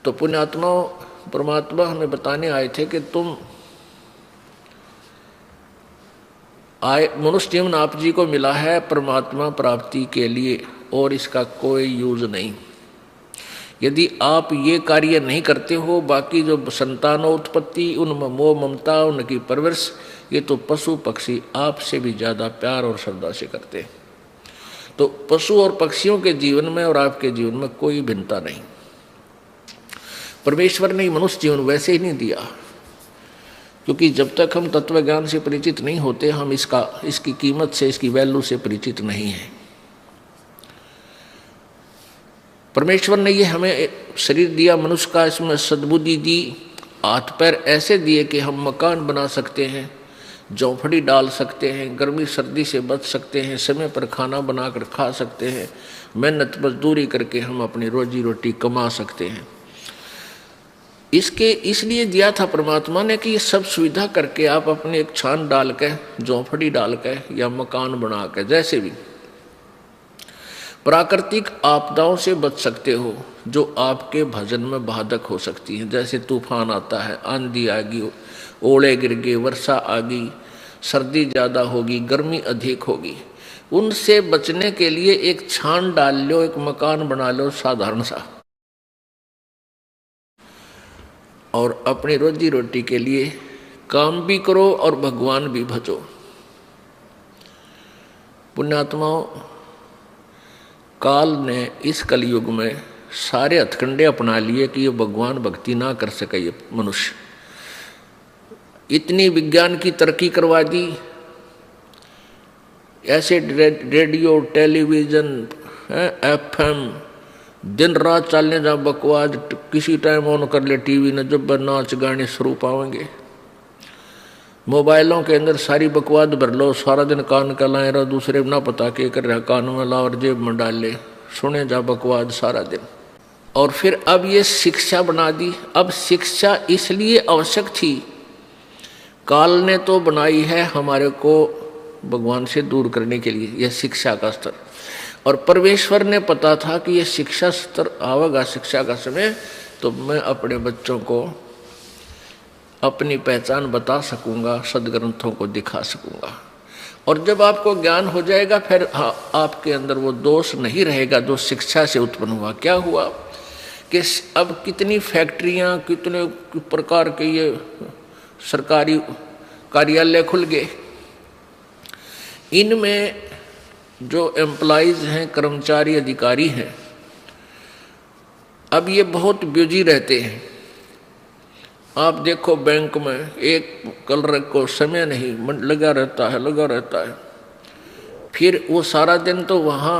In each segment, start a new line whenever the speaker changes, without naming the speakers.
तो पुण्यात्मा परमात्मा हमें बताने आए थे कि तुम आए, मनुष्य जीवन आप जी को मिला है परमात्मा प्राप्ति के लिए और इसका कोई यूज नहीं। यदि आप ये कार्य नहीं करते हो, बाकी जो संतानोत्पत्ति, उनमें मोह ममता, उनकी परवरिश, ये तो पशु पक्षी आपसे भी ज़्यादा प्यार और श्रद्धा से करते हैं। तो पशु और पक्षियों के जीवन में और आपके जीवन में कोई भिन्नता नहीं। परमेश्वर ने मनुष्य जीवन वैसे ही नहीं दिया, क्योंकि जब तक हम तत्व ज्ञान से परिचित नहीं होते, हम इसकी कीमत से, इसकी वैल्यू से परिचित नहीं हैं। परमेश्वर ने ये हमें शरीर दिया मनुष्य का, इसमें सद्बुद्धि दी, हाथ पैर ऐसे दिए कि हम मकान बना सकते हैं, झोंपड़ी डाल सकते हैं, गर्मी सर्दी से बच सकते हैं, समय पर खाना बनाकर खा सकते हैं, मेहनत मजदूरी करके हम अपनी रोजी रोटी कमा सकते हैं। इसके इसलिए दिया था परमात्मा ने कि ये सब सुविधा करके आप अपने एक छान डाल के, झोंपड़ी डाल के या मकान बना के, जैसे भी प्राकृतिक आपदाओं से बच सकते हो जो आपके भजन में बाधक हो सकती हैं। जैसे तूफान आता है, आंधी आ गई, ओले गिर गए, वर्षा आ गई, सर्दी ज़्यादा होगी, गर्मी अधिक होगी, उनसे बचने के लिए एक छान डाल लो, एक मकान बना लो साधारण सा, और अपनी रोजी रोटी के लिए काम भी करो और भगवान भी भजो। पुण्यात्माओं, काल ने इस कलयुग में सारे हथकंडे अपना लिए कि ये भगवान भक्ति ना कर सके ये मनुष्य। इतनी विज्ञान की तरक्की करवा दी, ऐसे रेडियो, टेलीविज़न, एफएम दिन रात चलने जा बकवास, किसी टाइम ऑन कर ले टीवी ने, जब नाच गाने शुरू पाएंगे। मोबाइलों के अंदर सारी बकवास भर लो, सारा दिन कान का लाए रहो, दूसरे ना पता के कर रहा, कान में ला और जेब में डाल ले, सुने जा बकवास सारा दिन। और फिर अब ये शिक्षा बना दी। अब शिक्षा इसलिए आवश्यक थी, काल ने तो बनाई है हमारे को भगवान से दूर करने के लिए, यह शिक्षा का स्तर। और परमेश्वर ने पता था कि यह शिक्षा स्तर आवेगा, शिक्षा का समय, तो मैं अपने बच्चों को अपनी पहचान बता सकूंगा, सदग्रंथों को दिखा सकूंगा। और जब आपको ज्ञान हो जाएगा, फिर आपके अंदर वो दोष नहीं रहेगा जो शिक्षा से उत्पन्न हुआ। क्या हुआ कि अब कितनी फैक्ट्रियां, कितने प्रकार के ये सरकारी कार्यालय खुल गए, इनमें जो एम्प्लॉइज हैं, कर्मचारी अधिकारी हैं, अब ये बहुत बिजी रहते हैं। आप देखो बैंक में एक कलर को समय नहीं लगा रहता है। फिर वो सारा दिन तो वहाँ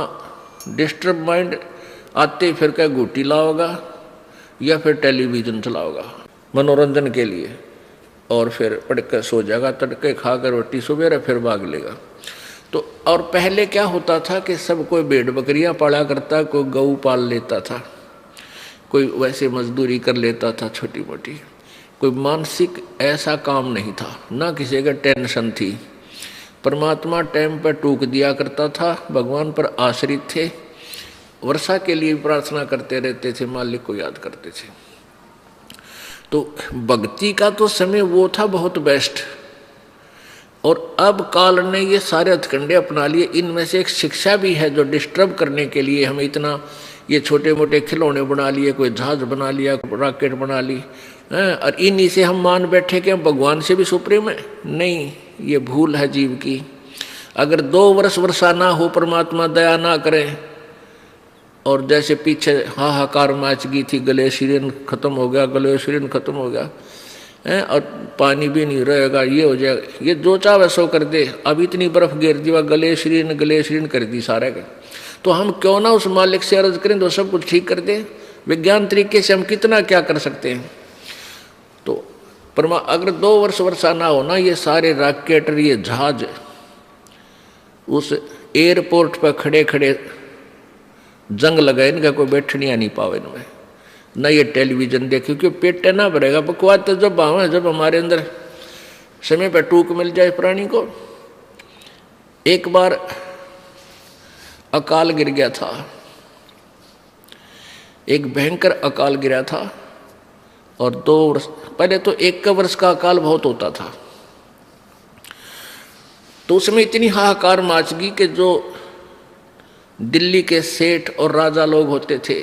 डिस्टर्ब माइंड आते फिर क्या गुटी लाओगा या फिर टेलीविज़न चलाओगा मनोरंजन के लिए, और फिर पढ़ कर सो जाएगा, तड़के खाकर रोटी सुबह फिर भाग लेगा। तो और पहले क्या होता था कि सब कोई भेड़ बकरियां पाला करता, कोई गऊ पाल लेता था, कोई वैसे मजदूरी कर लेता था छोटी मोटी, कोई मानसिक ऐसा काम नहीं था, ना किसी का टेंशन थी। परमात्मा टाइम पर टूक दिया करता था, भगवान पर आश्रित थे, वर्षा के लिए प्रार्थना करते रहते थे, मालिक को याद करते थे। तो भक्ति का तो समय वो था बहुत बेस्ट। और अब काल ने ये सारे हथकंडे अपना लिए। इनमें से एक शिक्षा भी है जो डिस्टर्ब करने के लिए हमें इतना ये छोटे मोटे खिलौने बना लिए, कोई जहाज बना लिया, रॉकेट बना ली, और इन्हीं से हम मान बैठे कि हम भगवान से भी सुप्रीम है। नहीं, ये भूल है जीव की। अगर 2 वर्ष वर्षा ना हो, परमात्मा दया ना करे, और जैसे पीछे हाहाकार मच गई थी, ग्लेशियन खत्म हो गया, और पानी भी नहीं रहेगा, ये हो जाएगा, ये जो चाहे सो कर दे। अब इतनी बर्फ गिर दी, ग्लेशियन कर दी सारे का। तो हम क्यों ना उस मालिक से अर्ज करें तो सब कुछ ठीक कर दे। विज्ञान तरीके से हम कितना क्या कर सकते हैं। तो अगर 2 वर्ष वर्षा ना हो ना, ये सारे रॉकेट, ये जहाज उस एयरपोर्ट पर खड़े खड़े जंग लगाए, इनका कोई बैठनिया नहीं पावे इनमें, न ये टेलीविज़न देखे, क्योंकि पेट ना भरेगा। बकवास तो जब आवे, जब हमारे अंदर समय पर टूक मिल जाए प्राणी को। एक बार अकाल गिर गया था, एक भयंकर अकाल गिरा था, और 2 वर्ष पहले तो 1 वर्ष का अकाल बहुत होता था, तो उसमें इतनी हाहाकार मच गई कि जो दिल्ली के सेठ और राजा लोग होते थे,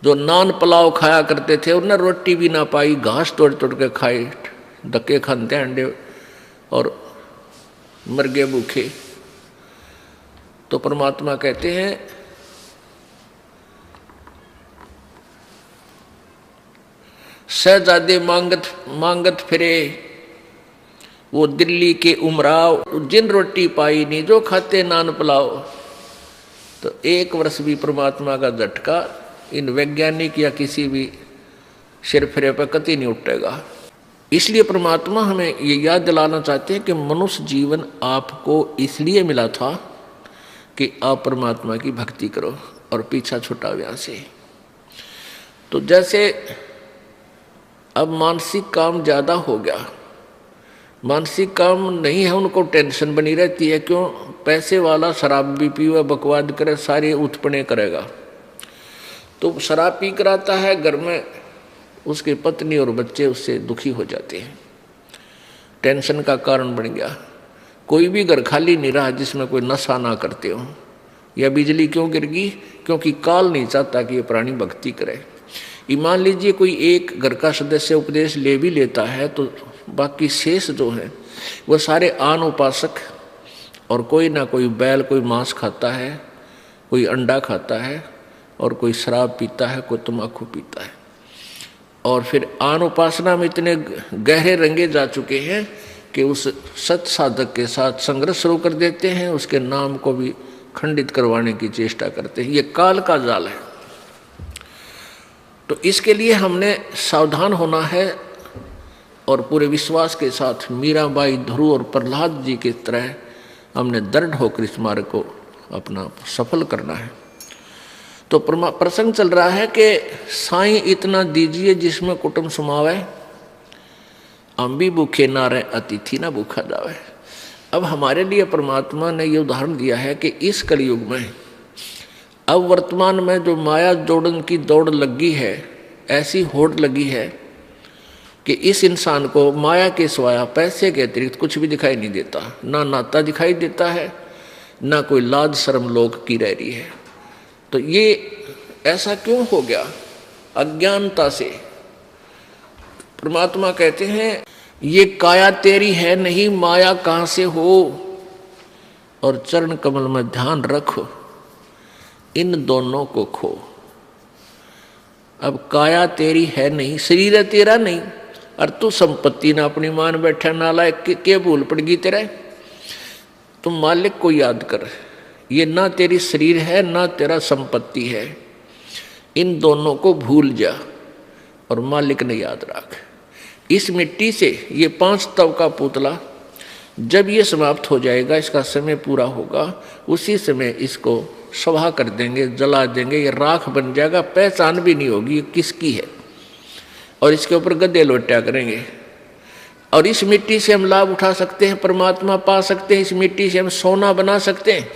जो नान पुलाव खाया करते थे, उन्हें रोटी भी ना पाई, घास तोड़ तोड़ के खाए, धक्के खाते अंडे और मर गए भूखे। तो परमात्मा कहते हैं शहजादे मांगत फिरे, वो दिल्ली के उमराव, जिन रोटी पाई नहीं जो खाते नान पुलाव। तो 1 वर्ष भी परमात्मा का झटका इन वैज्ञानिक या किसी भी सिर फिरे पर कतई नहीं उठेगा। इसलिए परमात्मा हमें ये याद दिलाना चाहते हैं कि मनुष्य जीवन आपको इसलिए मिला था कि आप परमात्मा की भक्ति करो और पीछा छुटा व्याह से। तो जैसे अब मानसिक काम ज़्यादा हो गया, मानसिक काम नहीं है, उनको टेंशन बनी रहती है। क्यों? पैसे वाला शराब भी पीवे, बकवाद करे, सारे उत्पन्न करेगा। तो शराब पी कर आता है घर में, उसके पत्नी और बच्चे उससे दुखी हो जाते हैं, टेंशन का कारण बन गया। कोई भी घर खाली नहीं रहा जिसमें कोई नशा ना करते हो। या बिजली क्यों गिर गई? क्योंकि काल नहीं चाहता कि ये प्राणी भक्ति करे। मान लीजिए कोई एक घर का सदस्य उपदेश ले भी लेता है तो बाकी शेष जो है वो सारे आन उपासक, और कोई ना कोई बैल, कोई मांस खाता है, कोई अंडा खाता है, और कोई शराब पीता है, कोई तम्बाकू पीता है। और फिर आन उपासना में इतने गहरे रंगे जा चुके हैं कि उस सत साधक के साथ संघर्ष शुरू कर देते हैं, उसके नाम को भी खंडित करवाने की चेष्टा करते हैं। ये काल का जाल है। तो इसके लिए हमने सावधान होना है और पूरे विश्वास के साथ मीराबाई, ध्रुव और प्रहलाद जी की तरह हमने दृढ़ होकर इस मार्ग को अपना सफल करना है। तो प्रसंग चल रहा है कि साईं इतना दीजिए जिसमें कुटुंब समावे, हम भी भूखे ना रहे, अतिथि ना भूखा जावे। अब हमारे लिए परमात्मा ने ये उदाहरण दिया है कि इस कलयुग में, अब वर्तमान में जो माया जोड़न की दौड़ लगी है, ऐसी होड़ लगी है कि इस इंसान को माया के सिवाय पैसे के अतिरिक्त कुछ भी दिखाई नहीं देता। ना नाता दिखाई देता है, ना कोई लाज शर्म लोग की रह रही है। तो ये ऐसा क्यों हो गया? अज्ञानता से। परमात्मा कहते हैं ये काया तेरी है नहीं, माया कहाँ से हो, और चरण कमल में ध्यान रखो, इन दोनों को खो। अब काया तेरी है नहीं, शरीर है तेरा नहीं, और तू संपत्ति ना अपनी मान बैठा, नालायक के भूल पड़ गई तेरा। तुम मालिक को याद कर, ये ना तेरी शरीर है ना तेरा संपत्ति है, इन दोनों को भूल जा और मालिक ने याद रख। इस मिट्टी से ये 5 तव का पुतला जब ये समाप्त हो जाएगा, इसका समय पूरा होगा, उसी समय इसको सभा कर देंगे, जला देंगे, ये राख बन जाएगा, पहचान भी नहीं होगी ये किसकी है, और इसके ऊपर गद्दे लोटा करेंगे। और इस मिट्टी से हम लाभ उठा सकते हैं, परमात्मा पा सकते हैं, इस मिट्टी से हम सोना बना सकते हैं।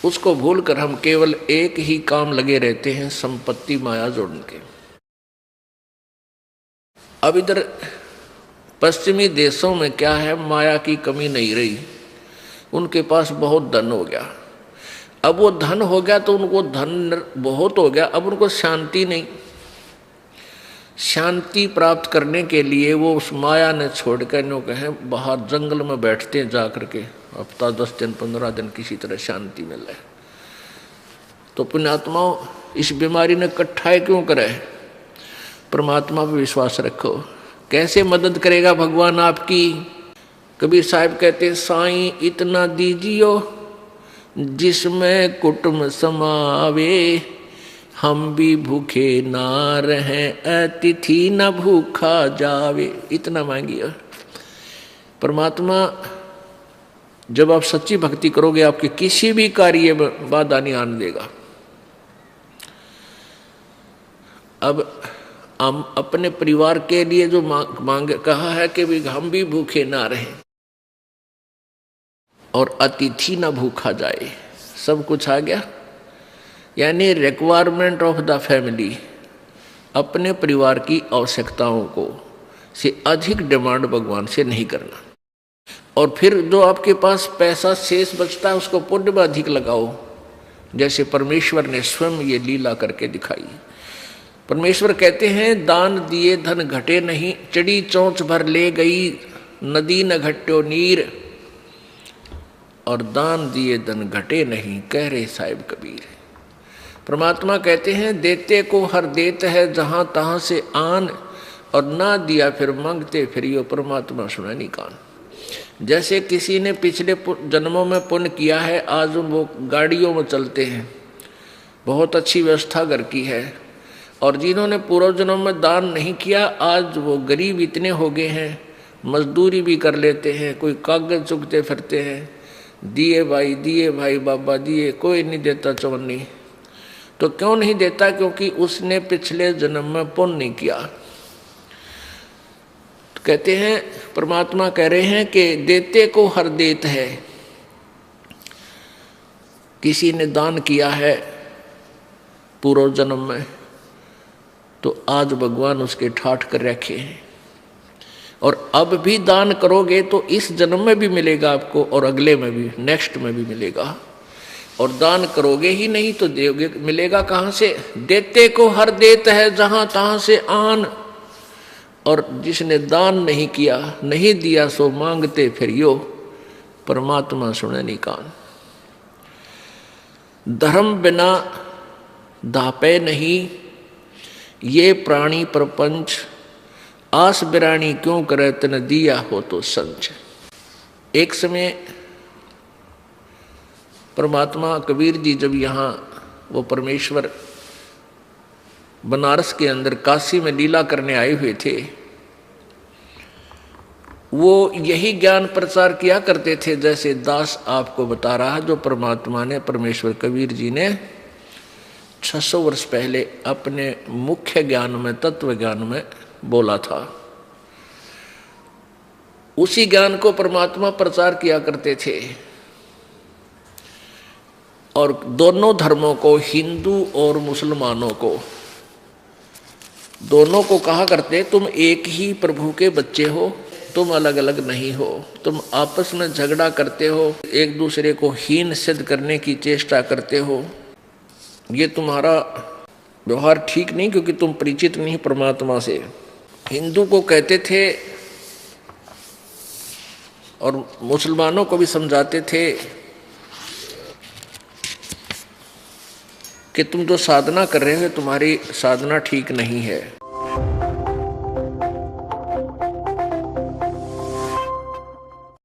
उसको भूलकर हम केवल एक ही काम लगे रहते हैं, संपत्ति माया जोड़ने के। अब इधर पश्चिमी देशों में क्या है, माया की कमी नहीं रही, उनके पास बहुत धन हो गया। अब वो धन हो गया तो उनको धन बहुत हो गया, अब उनको शांति नहीं। शांति प्राप्त करने के लिए वो उस माया ने छोड़ कर नो कहें बाहर जंगल में बैठते हैं जा करके, हफ्ता 10 दिन 15 दिन किसी तरह शांति मिल रहा है। तो पुण्यात्माओं, इस बीमारी ने कट्ठाई क्यों करे? परमात्मा पर विश्वास रखो, कैसे मदद करेगा भगवान आपकी। कबीर साहब कहते साईं इतना दीजियो जिसमें कुटुंब समावे, हम भी भूखे ना रहें, अतिथि न भूखा जावे। इतना मांगिए। परमात्मा जब आप सच्ची भक्ति करोगे, आपके किसी भी कार्य में बाधा नहीं आने देगा। अब हम अपने परिवार के लिए जो मांग कहा है कि भी हम भी भूखे ना रहें और अतिथि ना भूखा जाए, सब कुछ आ गया। यानी रिक्वायरमेंट ऑफ द फैमिली, अपने परिवार की आवश्यकताओं को से अधिक डिमांड भगवान से नहीं करना। और फिर जो आपके पास पैसा शेष बचता है उसको पुण्य में अधिक लगाओ, जैसे परमेश्वर ने स्वयं ये लीला करके दिखाई। परमेश्वर कहते हैं, दान दिए धन घटे नहीं, चढ़ी चोंच भर ले गई नदी न घट्यो नीर। और दान दिए धन घटे नहीं, कह रहे साहिब कबीर। परमात्मा कहते हैं, देते को हर देत है जहां तहां से आन, और ना दिया फिर मांगते फिर यो, परमात्मा सुना नहीं कान। जैसे किसी ने पिछले जन्मों में पुण्य किया है, आज वो गाड़ियों में चलते हैं, बहुत अच्छी व्यवस्था घर की है, और जिन्होंने पूर्व जन्म में दान नहीं किया, आज वो गरीब इतने हो गए हैं, मजदूरी भी कर लेते हैं, कोई कागज चुगते फिरते हैं, दिए भाई बाबा दिए, कोई नहीं देता चवन्नी। तो क्यों नहीं देता? क्योंकि उसने पिछले जन्म में पुण्य नहीं किया। तो कहते हैं, परमात्मा कह रहे हैं कि देते को हर देत है। किसी ने दान किया है पूर्व जन्म में, तो आज भगवान उसके ठाठ कर रखे हैं, और अब भी दान करोगे तो इस जन्म में भी मिलेगा आपको, और अगले में भी, नेक्स्ट में भी मिलेगा। और दान करोगे ही नहीं तो देोगे, मिलेगा कहाँ से? देते को हर देत है जहां तहां से आन। और जिसने दान नहीं किया, नहीं दिया, सो मांगते फिर यो, परमात्मा सुने नहीं कान। धर्म बिना दापे नहीं, ये प्राणी प्रपंच, आस बिरानी क्यों करे तन दिया हो तो संच। एक समय परमात्मा कबीर जी जब यहाँ वो परमेश्वर बनारस के अंदर काशी में लीला करने आए हुए थे, वो यही ज्ञान प्रचार किया करते थे जैसे दास आपको बता रहा, जो परमात्मा ने, परमेश्वर कबीर जी ने 600 वर्ष पहले अपने मुख्य ज्ञान में, तत्व ज्ञान में बोला था। उसी ज्ञान को परमात्मा प्रचार किया करते थे, और दोनों धर्मों को, हिंदू और मुसलमानों को, दोनों को कहा करते, तुम एक ही प्रभु के बच्चे हो, तुम अलग अलग नहीं हो। तुम आपस में झगड़ा करते हो, एक दूसरे को हीन सिद्ध करने की चेष्टा करते हो, ये तुम्हारा व्यवहार ठीक नहीं, क्योंकि तुम परिचित नहीं परमात्मा से। हिंदू को कहते थे और मुसलमानों को भी समझाते थे कि तुम जो साधना कर रहे हो, तुम्हारी साधना ठीक नहीं है।